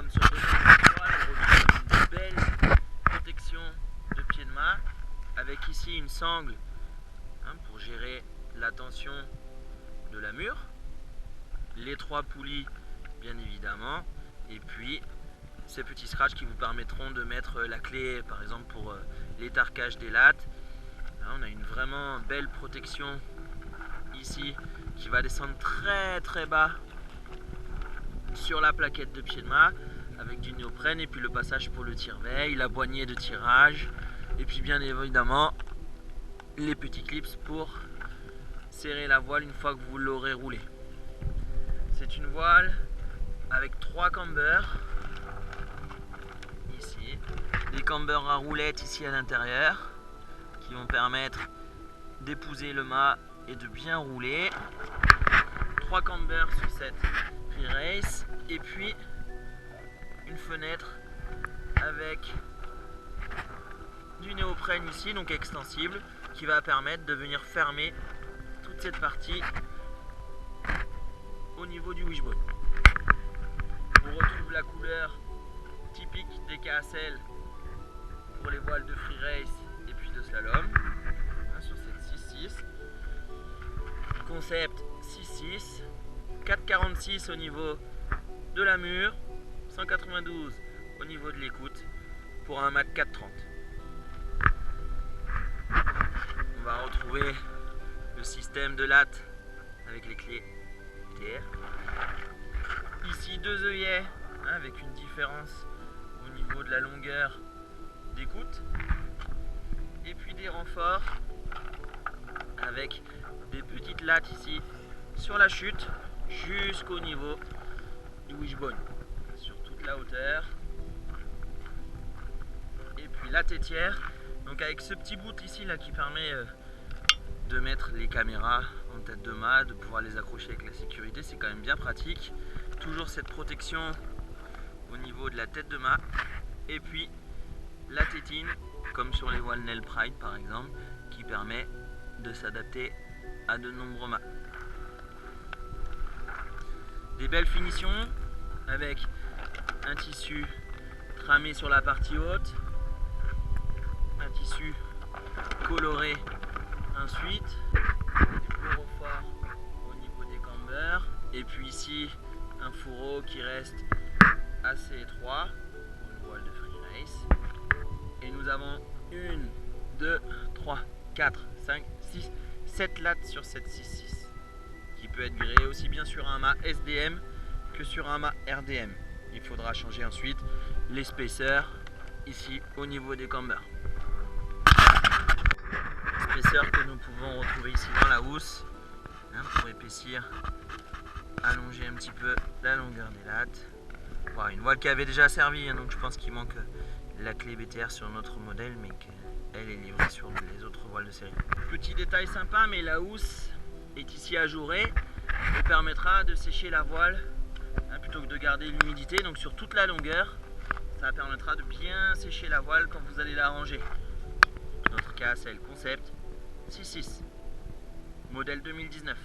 comme sur d'autres voiles, on retrouve une belle protection de pied de mât avec ici une sangle pour gérer la tension de la mure, les 3 poulies bien évidemment, et puis ces petits scratchs qui vous permettront de mettre la clé par exemple pour l'étarquage des lattes. Là, on a une vraiment belle protection ici qui va descendre très bas sur la plaquette de pied de mât avec du néoprène, et puis le passage pour le tire-veille, la poignée de tirage, et puis bien évidemment les petits clips pour serrer la voile une fois que vous l'aurez roulée. C'est une voile avec 3 cambers ici, des cambers à roulettes ici à l'intérieur qui vont permettre d'épouser le mât et de bien rouler. 3 cambers sur cette Free Race, et puis une fenêtre avec du néoprène ici, donc extensible, qui va permettre de venir fermer toute cette partie au niveau du wishbone. On retrouve la couleur typique des KSL pour les voiles de Free Race et puis de slalom, sur cette 6.6. Concept 6.6, 4,46 au niveau de la mure, 192 au niveau de l'écoute pour un mât 4,30. On va retrouver le système de latte avec les clés BTR. Ici 2 œillets avec une différence au niveau de la longueur d'écoute, et puis des renforts avec des petites lattes ici sur la chute jusqu'au niveau du wishbone sur toute la hauteur, et puis la tétière, donc avec ce petit bout ici là qui permet de mettre les caméras en tête de mât, de pouvoir les accrocher avec la sécurité, c'est quand même bien pratique. Toujours cette protection au niveau de la tête de mât, et puis la tétine comme sur les voiles Nel Pride par exemple, qui permet de s'adapter à de nombreux mâts. Des belles finitions avec un tissu tramé sur la partie haute, un tissu coloré ensuite, des fluorophores au niveau des cambers, et puis ici un fourreau qui reste assez étroit pour une voile de Free Race. Et nous avons 1, 2, 3, 4, 5, 6, 7 lattes sur cette 6.6 qui peut être virée aussi bien sur un mât SDM que sur un mât RDM. Il faudra changer ensuite l'épaisseur ici au niveau des cambers. Épaisseur que nous pouvons retrouver ici dans la housse pour épaissir, allonger un petit peu la longueur des lattes. Voilà, une voile qui avait déjà servi, donc je pense qu'il manque la clé BTR sur notre modèle, mais qu'elle est livrée sur les autres voiles de série. Petit détail sympa, mais la housse est ici ajourée et permettra de sécher la voile plutôt que de garder l'humidité. Donc sur toute la longueur, ça permettra de bien sécher la voile quand vous allez la ranger. Notre KSL Concept 6.6, modèle 2019.